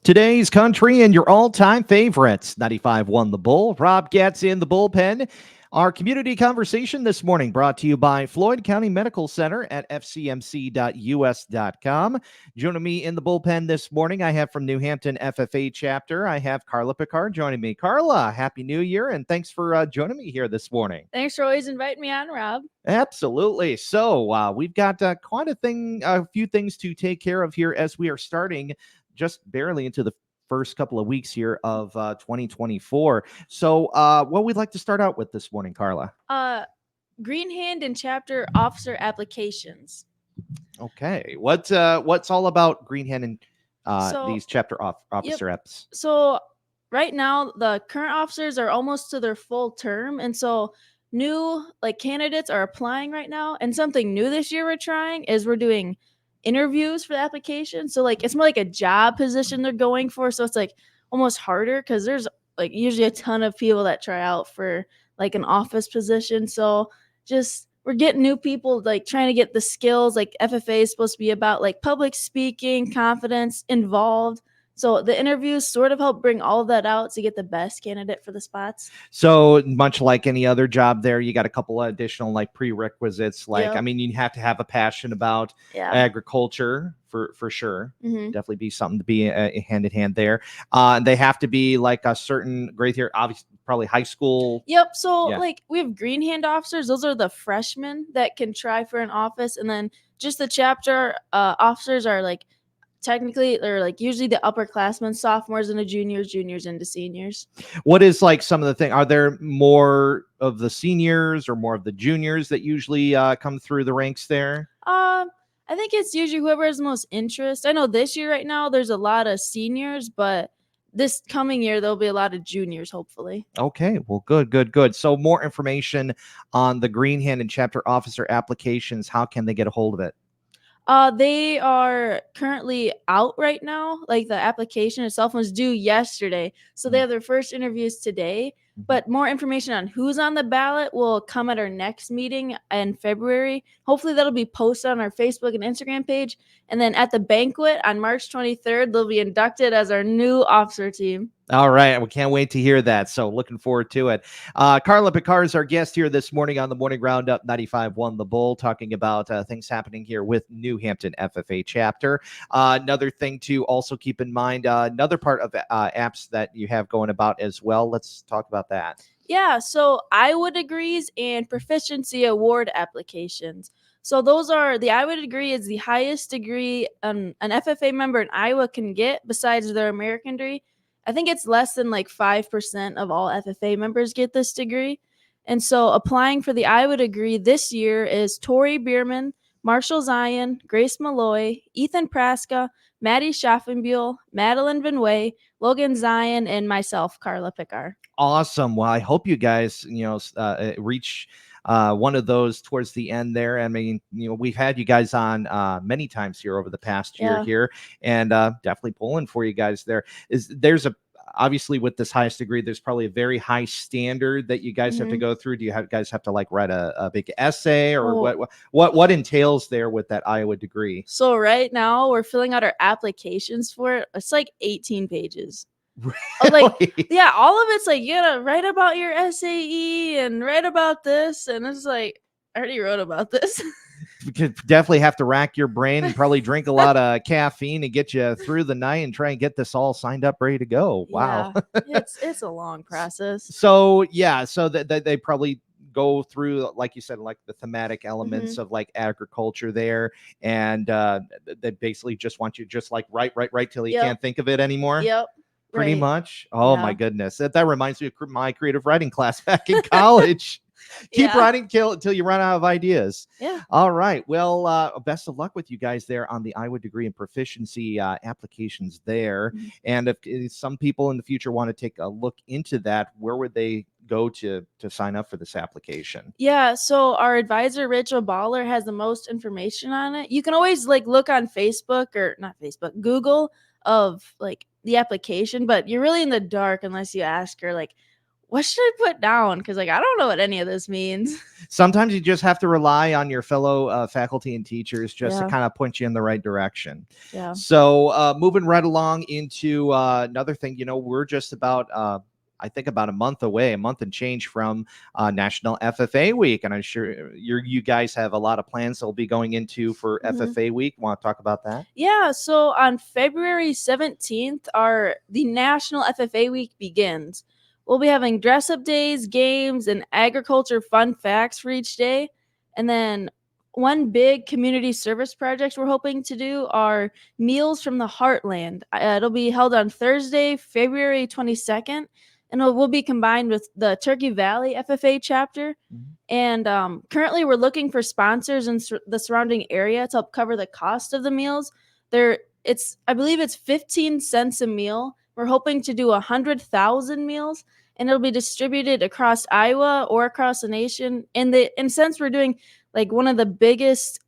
Today's country and your all-time favorites. 95.1 The Bull. Rob Getz in the bullpen. Our community conversation this morning brought to you by Floyd County Medical Center at fcmc.us.com. Joining me in the bullpen this morning, I have from New Hampton FFA Chapter, I have Karla Pickar joining me. Karla, Happy New Year, and thanks for joining me here this morning. Thanks for always inviting me on, Rob. Absolutely. So we've got quite a few things to take care of here as we are starting just barely into the first couple of weeks here of 2024. So what we'd like to start out with this morning, Karla. Greenhand and Chapter Officer applications. Okay. What's all about Greenhand and these chapter officer apps? So right now, the current officers are almost to their full term, and so new candidates are applying right now. And something new this year we're trying is we're doing interviews for the application. So it's more like a job position they're going for. So it's almost harder because there's usually a ton of people that try out for an office position. So just we're getting new people trying to get the skills. FFA is supposed to be about public speaking, confidence, involved. So the interviews sort of help bring all of that out to get the best candidate for the spots. So much like any other job there, you got a couple of additional prerequisites. I mean, you have to have a passion about agriculture for sure. Mm-hmm. Definitely be something to be hand in hand there. They have to be a certain grade here, obviously probably high school. Yep. So we have Greenhand officers. Those are the freshmen that can try for an office. And then just the chapter officers are technically they're usually the upperclassmen, sophomores into juniors into seniors. What is some of the thing? Are there more of the seniors or more of the juniors that usually come through the ranks there? I think it's usually whoever has the most interest. I know this year right now there's a lot of seniors, but this coming year there'll be a lot of juniors, hopefully. Okay, well, good. So more information on the Greenhand and Chapter Officer applications. How can they get a hold of it? They are currently out right now. The application itself was due yesterday. So they have their first interviews today. But more information on who's on the ballot will come at our next meeting in February. Hopefully that'll be posted on our Facebook and Instagram page. And then at the banquet on March 23rd, they'll be inducted as our new officer team. All right. We can't wait to hear that. So looking forward to it. Karla Pickar is our guest here this morning on the Morning Roundup 95.1 The Bull, talking about things happening here with New Hampton FFA Chapter. Another thing to also keep in mind, another part of apps that you have going about as well. Let's talk about that. Yeah. So Iowa Degrees and Proficiency Award applications. So those are the Iowa degree is the highest degree an FFA member in Iowa can get besides their American degree. I think it's less than 5% of all FFA members get this degree. And so applying for the Iowa degree this year is Tori Bierman, Marshall Zion, Grace Malloy, Ethan Praska, Maddie Schaffenbuhl, Madeline Van Way, Logan Zion, and myself, Karla Pickar. Awesome. Well, I hope you guys, reach one of those towards the end there. I mean, we've had you guys on many times here over the past year here, and definitely pulling for you guys there. Obviously with this highest degree, there's probably a very high standard that you guys have to go through. Do you guys have to write a big essay, or what entails there with that Iowa degree? So right now we're filling out our applications for it. It's 18 pages. Really? All of it's you gotta write about your SAE and write about this, and it's I already wrote about this. You could definitely have to rack your brain and probably drink a lot of caffeine and get you through the night and try and get this all signed up, ready to go. Wow. Yeah, it's a long process. So they probably go through, like you said, the thematic elements of agriculture there, and they basically just want you write till you can't think of it anymore. Yep. Pretty much. Oh my goodness. That reminds me of my creative writing class back in college. Keep writing till you run out of ideas. Yeah. All right. Well, best of luck with you guys there on the Iowa Degree and Proficiency applications there. And if some people in the future want to take a look into that, where would they go to sign up for this application? Yeah, so our advisor Rachel Baller has the most information on it. You can always look on Facebook, or not Facebook, Google of the application, but you're really in the dark unless you ask her what should I put down? Because like I don't know what any of this means. Sometimes you just have to rely on your fellow faculty and teachers just to Yeah. kind of point you in the right direction. Yeah. So moving right along into another thing, we're just about I think about a month and change from National FFA Week. And I'm sure you guys have a lot of plans that will be going into for FFA Week. Want to talk about that? Yeah. So on February 17th, the National FFA Week begins. We'll be having dress up days, games, and agriculture fun facts for each day. And then one big community service project we're hoping to do are Meals from the Heartland. It'll be held on Thursday, February 22nd, and it will be combined with the Turkey Valley FFA chapter. And currently, we're looking for sponsors in the surrounding area to help cover the cost of the meals. I believe it's 15 cents a meal. We're hoping to do 100,000 meals, and it'll be distributed across Iowa or across the nation. And since we're doing like one of the biggest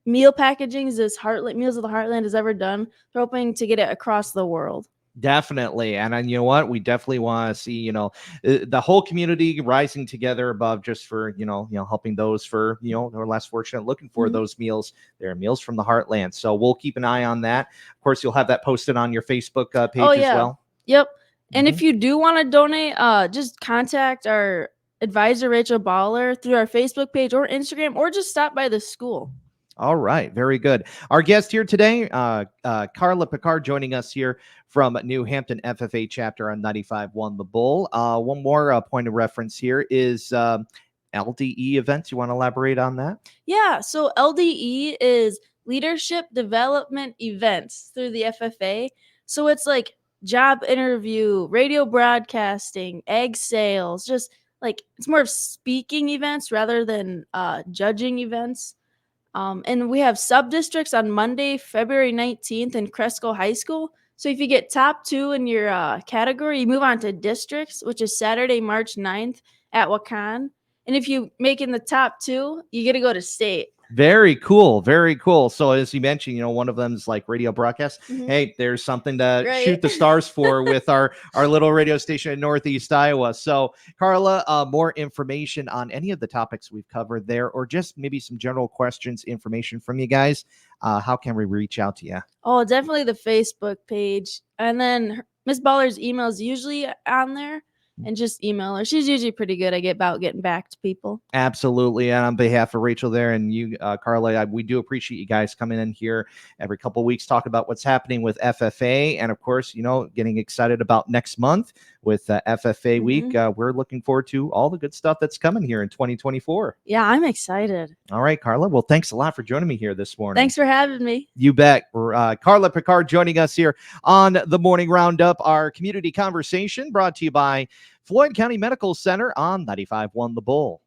meal packagings this Meals of the Heartland has ever done, we're hoping to get it across the world. Definitely. And you know what? We definitely want to see, the whole community rising together above just for, helping those who are less fortunate, looking for those meals. They're meals from the heartland. So we'll keep an eye on that. Of course, you'll have that posted on your Facebook page as well. Yep. And if you do want to donate, just contact our advisor, Rachel Baller, through our Facebook page or Instagram, or just stop by the school. All right. Very good. Our guest here today, Karla Pickar, joining us here from New Hampton FFA Chapter on 95.1 The Bull. One more point of reference here is LDE events. You want to elaborate on that? Yeah. So LDE is Leadership Development Events through the FFA. So it's like job interview, radio broadcasting, egg sales, just like it's more of speaking events rather than judging events. And we have sub-districts on Monday, February 19th in Cresco High School. So if you get top 2 in your category, you move on to districts, which is Saturday, March 9th at Wakan. And if you make in the top 2, you get to go to state. Very cool. Very cool. So as you mentioned, one of them is like radio broadcast. Hey, there's something to shoot the stars for with our little radio station in Northeast Iowa. So Karla, more information on any of the topics we've covered there, or just maybe some general questions, information from you guys. How can we reach out to you? Oh, definitely the Facebook page. And then Miss Baller's email is usually on there. And just email her. She's usually pretty good at getting back to people. Absolutely. And on behalf of Rachel there and you, Karla, we do appreciate you guys coming in here every couple of weeks, talking about what's happening with FFA. And of course, getting excited about next month with FFA Week. We're looking forward to all the good stuff that's coming here in 2024. Yeah, I'm excited. All right, Karla. Well, thanks a lot for joining me here this morning. Thanks for having me. You bet. Karla Pickar joining us here on the Morning Roundup, our community conversation brought to you by Floyd County Medical Center on 95.1 The Bull.